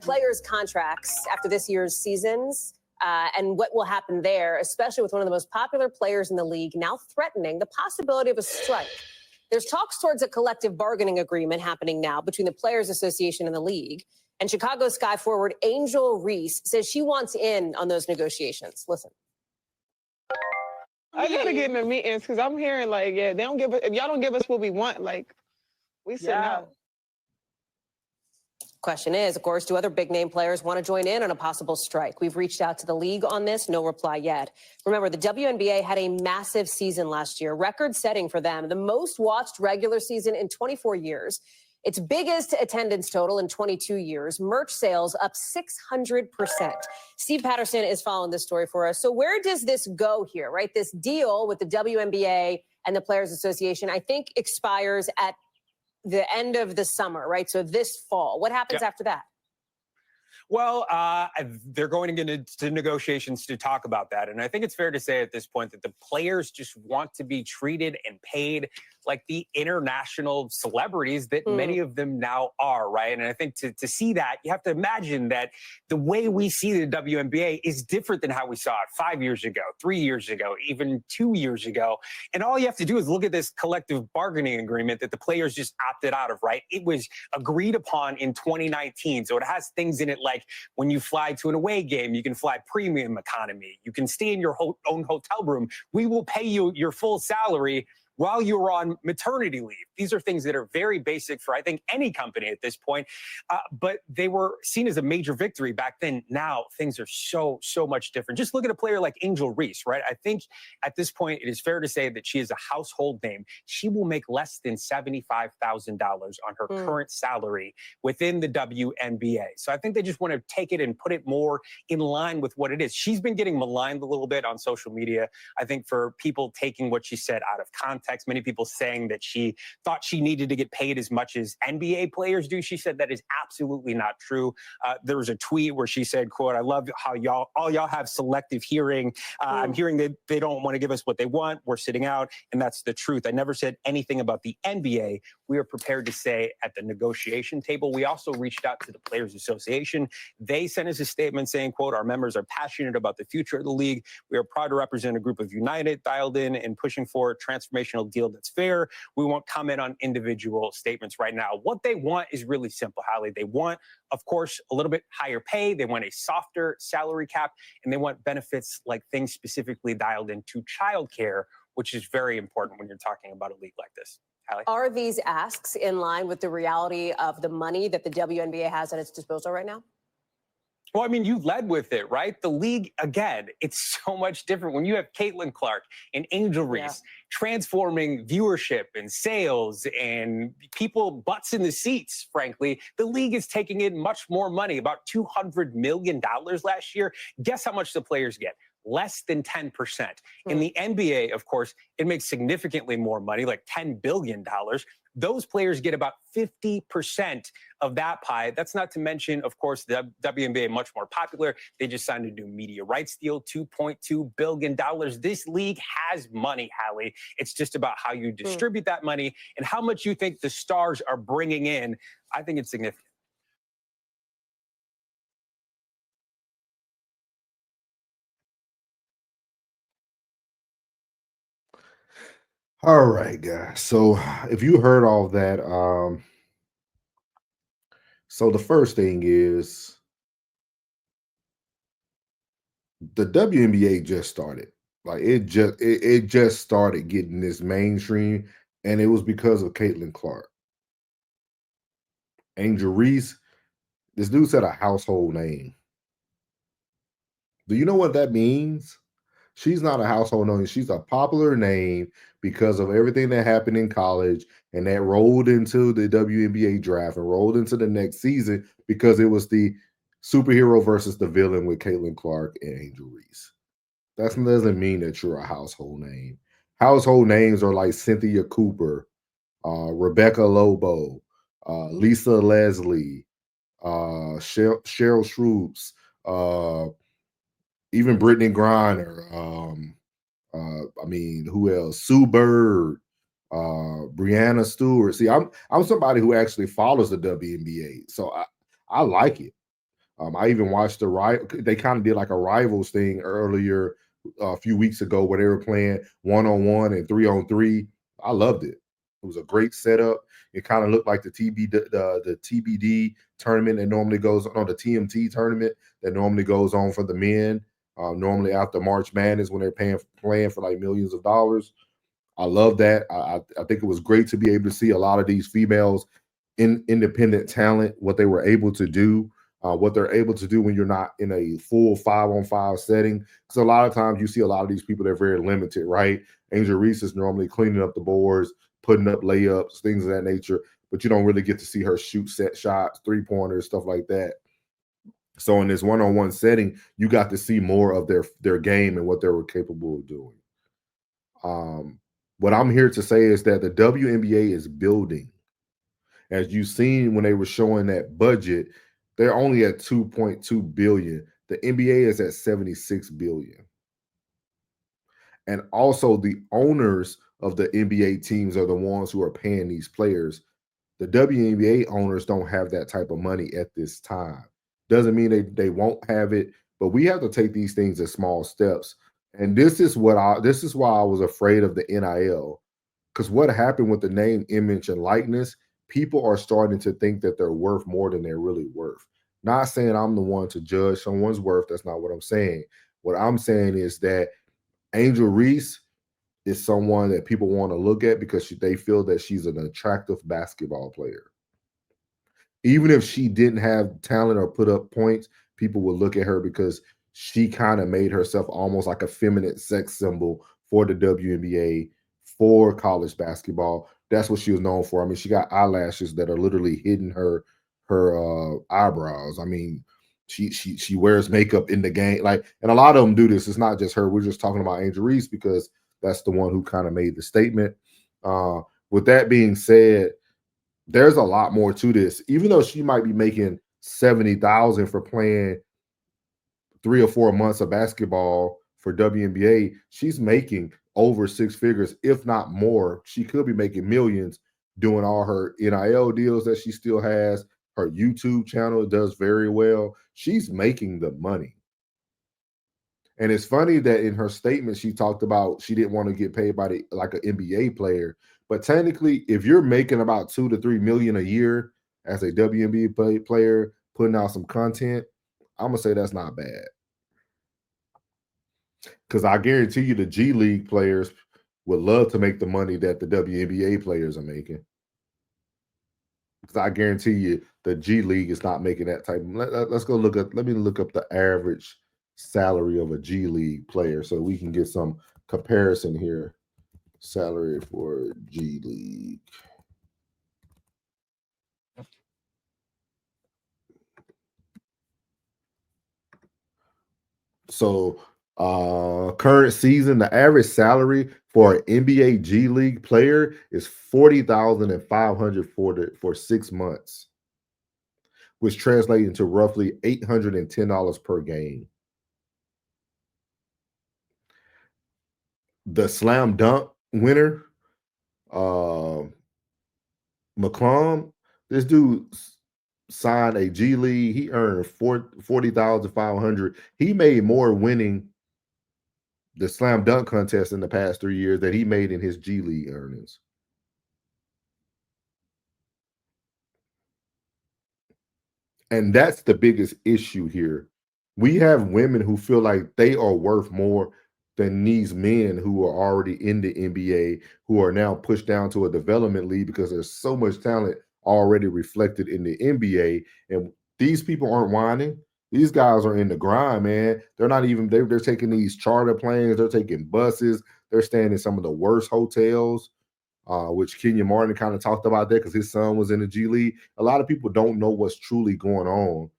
players' contracts after this year's seasons and what will happen there, especially with one of the most popular players in the league now threatening the possibility of a strike. There's talks towards a collective bargaining agreement happening now between the Players Association and the league. And Chicago Sky forward Angel Reese says she wants in on those negotiations. Listen. I gotta get in the meetings because I'm hearing like, yeah, they don't give us, if y'all don't give us what we want, like, we said no. Question is, of course, do other big name players want to join in on a possible strike? We've reached out to the league on this. No reply yet. Remember, the WNBA had a massive season last year, record setting for them, the most watched regular season in 24 years. Its biggest attendance total in 22 years. Merch sales up 600%. Steve Patterson is following this story for us. So where does this go here, right? This deal with the WNBA and the Players Association, I think, expires at the end of the summer, right? So this fall. What happens after that? Well, they're going into negotiations to talk about that. And I think it's fair to say at this point that the players just want to be treated and paid like the international celebrities that many of them now are, right? And I think to see that, you have to imagine that the way we see the WNBA is different than how we saw it 5 years ago, 3 years ago, even 2 years ago. And all you have to do is look at this collective bargaining agreement that the players just opted out of, right? It was agreed upon in 2019. So it has things in it like when you fly to an away game, you can fly premium economy. You can stay in your own hotel room. We will pay you your full salary while you're on maternity leave. These are things that are very basic for, I think, any company at this point. But they were seen as a major victory back then. Now things are so much different. Just look at a player like Angel Reese, right? I think at this point, it is fair to say that she is a household name. She will make less than $75,000 on her current salary within the WNBA. So I think they just want to take it and put it more in line with what it is. She's been getting maligned a little bit on social media, I think, for people taking what she said out of context. Many people saying that she thought she needed to get paid as much as NBA players do. She said that is absolutely not true. There was a tweet where she said, quote, "I love how all y'all have selective hearing. I'm hearing that they don't want to give us what they want. We're sitting out." And that's the truth. I never said anything about the NBA. We are prepared to say at the negotiation table. We also reached out to the Players Association. They sent us a statement saying, quote, "Our members are passionate about the future of the league. We are proud to represent a group of united, dialed in, and pushing for a transformational deal that's fair. We won't comment on individual statements right now." What they want is really simple, Hallie. They want, of course, a little bit higher pay. They want a softer salary cap, and they want benefits like things specifically dialed into childcare, which is very important when you're talking about a league like this. Hallie? Are these asks in line with the reality of the money that the WNBA has at its disposal right now? Well, I mean, you led with it, right? The league, again, it's so much different. When you have Caitlin Clark and Angel Reese transforming viewership and sales and people butts in the seats, frankly, the league is taking in much more money, about $200 million last year. Guess how much the players get? Less than 10%. In the NBA, of course, it makes significantly more money, like $10 billion. Those players get about 50% of that pie. That's not to mention, of course, the WNBA much more popular. They just signed a new media rights deal, $2.2 billion. This league has money, Hallie. It's just about how you distribute that money and how much you think the stars are bringing in. I think it's significant. All right, guys. So if you heard all that, so the first thing is the WNBA just started. Like it just started getting this mainstream, and it was because of Caitlin Clark. Angel Reese, this dude said a household name. Do you know what that means? She's not a household name. She's a popular name because of everything that happened in college and that rolled into the WNBA draft and rolled into the next season because it was the superhero versus the villain with Caitlin Clark and Angel Reese. That doesn't mean that you're a household name. Household names are like Cynthia Cooper, Rebecca Lobo, Lisa Leslie, Cheryl Swoops, even Brittany Griner. I mean, who else? Sue Bird, Brianna Stewart. See, I'm somebody who actually follows the WNBA, so I like it. I even watched they kind of did like a rivals thing earlier a few weeks ago where they were playing 1-on-1 and 3-on-3. I loved it. It was a great setup. It kind of looked like the TBD tournament that normally goes on, the TMT tournament that normally goes on for the men. Normally after March Madness when they're playing for like millions of dollars. I love that. I think it was great to be able to see a lot of these females in independent talent, what they were able to do, what they're able to do when you're not in a full 5-on-5 setting. Because a lot of times you see a lot of these people, they're very limited, right? Angel Reese is normally cleaning up the boards, putting up layups, things of that nature, but you don't really get to see her shoot set shots, three-pointers, stuff like that. So in this one-on-one setting, you got to see more of their game and what they were capable of doing. What I'm here to say is that the WNBA is building. As you've seen when they were showing that budget, they're only at $2.2 billion. The NBA is at $76 billion. And also the owners of the NBA teams are the ones who are paying these players. The WNBA owners don't have that type of money at this time. Doesn't mean they won't have it, but we have to take these things as small steps. And this is why I was afraid of the NIL. Because what happened with the name, image, and likeness, people are starting to think that they're worth more than they're really worth. Not saying I'm the one to judge someone's worth. That's not what I'm saying. What I'm saying is that Angel Reese is someone that people want to look at because they feel that she's an attractive basketball player. Even if she didn't have talent or put up points, people would look at her because she kind of made herself almost like a feminine sex symbol for the WNBA, for college basketball. That's what she was known for. I mean, she got eyelashes that are literally hidden her eyebrows. I mean, she wears makeup in the game. Like, and a lot of them do this. It's not just her. We're just talking about Angel Reese because that's the one who kind of made the statement. With that being said, there's a lot more to this. Even though she might be making $70,000 for playing 3 or 4 months of basketball for WNBA, she's making over 6 figures, if not more. She could be making millions doing all her NIL deals that she still has. Her YouTube channel does very well. She's making the money. And it's funny that in her statement, she talked about she didn't want to get paid by like an NBA player. But technically, if you're making about $2 to $3 million a year as a WNBA player, putting out some content, I'm gonna say that's not bad. Because I guarantee you, the G League players would love to make the money that the WNBA players are making. Because I guarantee you, the G League is not making that type. Let's go look at. Let me look up the average salary of a G League player so we can get some comparison here. Salary for G League. So current season, the average salary for an NBA G League player is $40,500 for 6 months, which translates into roughly $810 per game. The slam dunk winner, McClung, this dude signed a G League. He earned $40,500. He made more winning the slam dunk contest in the past 3 years that he made in his G League earnings. And that's the biggest issue here. We have women who feel like they are worth more than these men who are already in the NBA, who are now pushed down to a development league because there's so much talent already reflected in the NBA. And these people aren't whining. These guys are in the grind, man. They're not even, they're taking these charter planes, they're taking buses, they're staying in some of the worst hotels, which Kenyon Martin kind of talked about that because his son was in the G League. A lot of people don't know what's truly going on.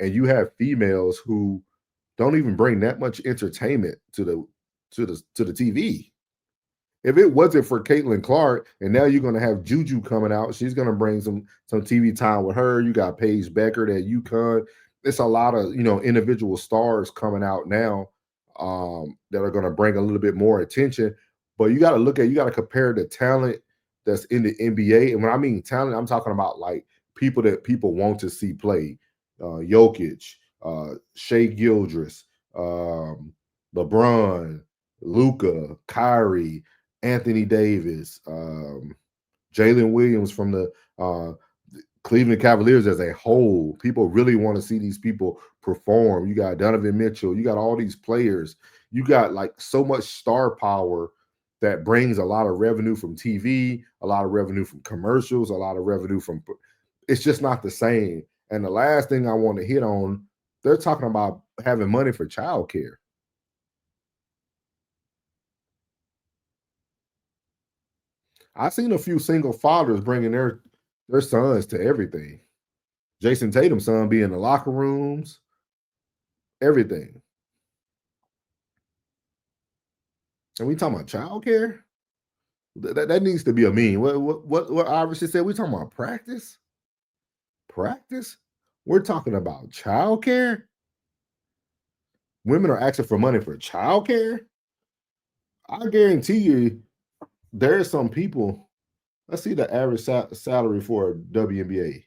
And you have females who don't even bring that much entertainment to the TV. If it wasn't for Caitlin Clark, and now you're going to have Juju coming out, she's going to bring some TV time with her. You got Paige Beckert at UConn. It's a lot of individual stars coming out now that are going to bring a little bit more attention. But you got to compare the talent that's in the NBA. And when I mean talent, I'm talking about like people that people want to see play. Jokic, Shea Gildress, LeBron, Luka, Kyrie, Anthony Davis, Jalen Williams from the Cleveland Cavaliers as a whole. People really want to see these people perform. You got Donovan Mitchell. You got all these players. You got like so much star power that brings a lot of revenue from TV, a lot of revenue from commercials, a lot of revenue from – it's just not the same. And the last thing I want to hit on, they're talking about having money for childcare. I've seen a few single fathers bringing their sons to everything. Jason Tatum's son be in the locker rooms, everything. And we talking about childcare? That needs to be a meme. What Irish said? We talking about practice? Practice? We're talking about childcare? Women are asking for money for childcare? I guarantee you there are some people. Let's see the average salary for a WNBA.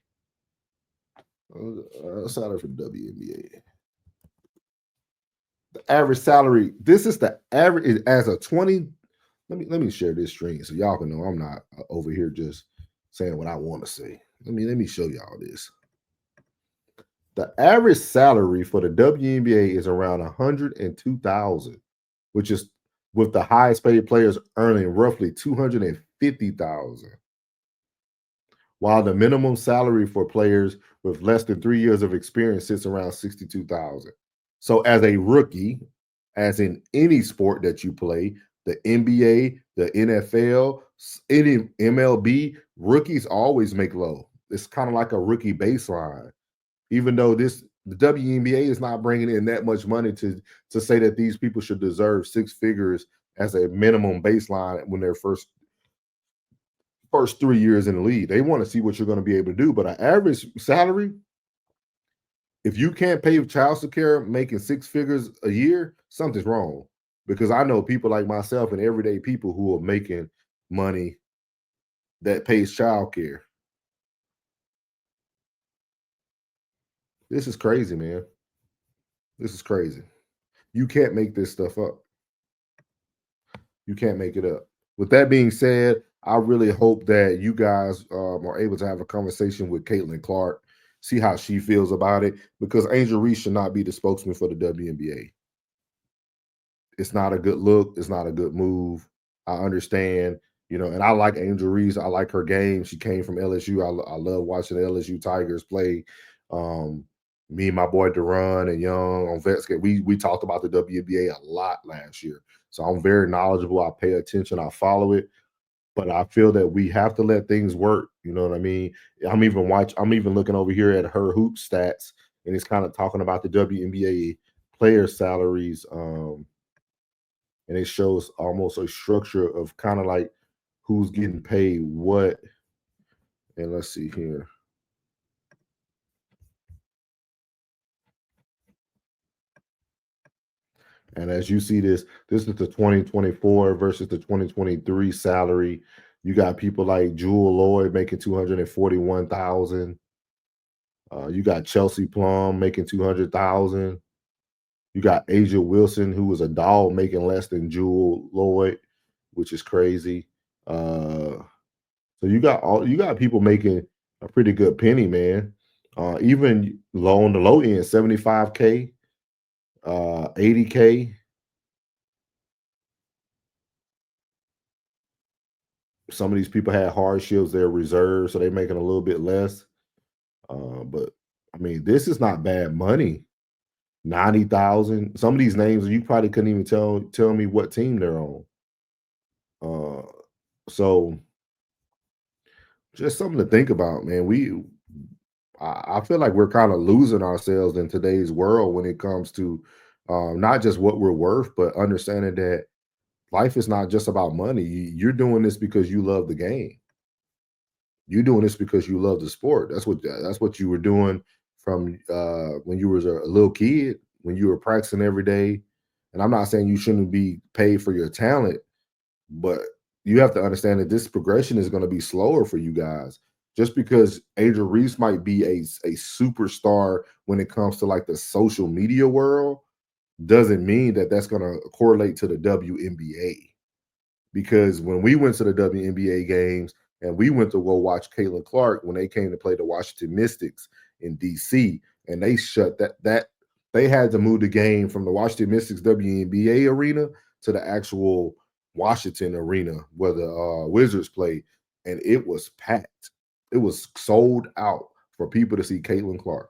Salary for WNBA. The average salary. This is the average as a 20. Let me share this screen so y'all can know I'm not over here just saying what I want to say. Let me show y'all this. The average salary for the WNBA is around $102,000, which is with the highest paid players earning roughly $250,000. While the minimum salary for players with less than 3 years of experience sits around $62,000. So as a rookie, as in any sport that you play, the NBA, the NFL, any MLB, rookies always make low. It's kind of like a rookie baseline. Even though the WNBA is not bringing in that much money to say that these people should deserve six figures as a minimum baseline when they're first 3 years in the league. They want to see what you're going to be able to do. But an average salary, if you can't pay child support making six figures a year, something's wrong. Because I know people like myself and everyday people who are making money that pays child care. This is crazy, man. This is crazy. You can't make this stuff up. You can't make it up. With that being said, I really hope that you guys are able to have a conversation with Caitlin Clark, see how she feels about it, because Angel Reese should not be the spokesman for the WNBA. It's not a good look. It's not a good move. I understand, and I like Angel Reese. I like her game. She came from LSU. I love watching the LSU Tigers play. Me and my boy Duran and Young on Vetscape, we talked about the WNBA a lot last year. So I'm very knowledgeable. I pay attention. I follow it. But I feel that we have to let things work. You know what I mean? I'm even looking over here at her hoop stats, and it's kind of talking about the WNBA player salaries. And it shows almost a structure of kind of like who's getting paid what. And let's see here. And as you see this is the 2024 versus the 2023 salary. You got people like Jewel Lloyd making $241,000. You got Chelsea Plum making $200,000. You got Asia Wilson, who was a doll, making less than Jewel Lloyd, which is crazy. So you got people making a pretty good penny, man. Even on the low end, $75K. 80K. Some of these people had hardships, they're reserved, so they're making a little bit less. But I mean, this is not bad money. 90,000. Some of these names you probably couldn't even tell me what team they're on. So just something to think about, man. I feel like we're kind of losing ourselves in today's world when it comes to not just what we're worth, but understanding that life is not just about money. You're doing this because you love the game. You're doing this because you love the sport. That's what you were doing from when you were a little kid, when you were practicing every day. And I'm not saying you shouldn't be paid for your talent, but you have to understand that this progression is going to be slower for you guys. just because Angel Reese might be a superstar when it comes to like the social media world doesn't mean that that's going to correlate to the WNBA. Because when we went to the WNBA games and we went to go watch Caitlin Clark when they came to play the Washington Mystics in DC, and they shut that they had to move the game from the Washington Mystics WNBA arena to the actual Washington arena where the Wizards played, and it was packed. It was sold out for people to see Caitlin Clark.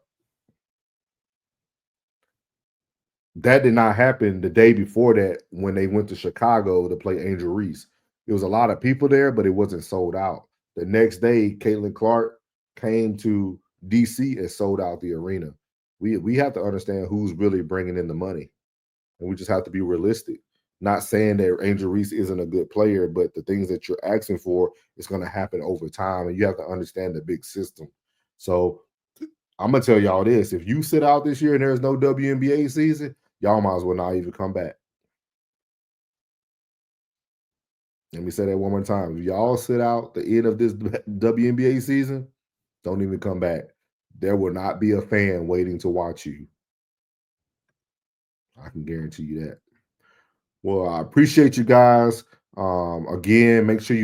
That did not happen the day before that when they went to Chicago to play Angel Reese. There was a lot of people there, but it wasn't sold out. The next day, Caitlin Clark came to DC and sold out the arena. We have to understand who's really bringing in the money, and we just have to be realistic. Not saying that Angel Reese isn't a good player, but the things that you're asking for is going to happen over time, and you have to understand the big system. So I'm going to tell y'all this. If you sit out this year and there's no WNBA season, y'all might as well not even come back. Let me say that one more time. If y'all sit out the end of this WNBA season, don't even come back. There will not be a fan waiting to watch you. I can guarantee you that. Well, I appreciate you guys. Again, make sure you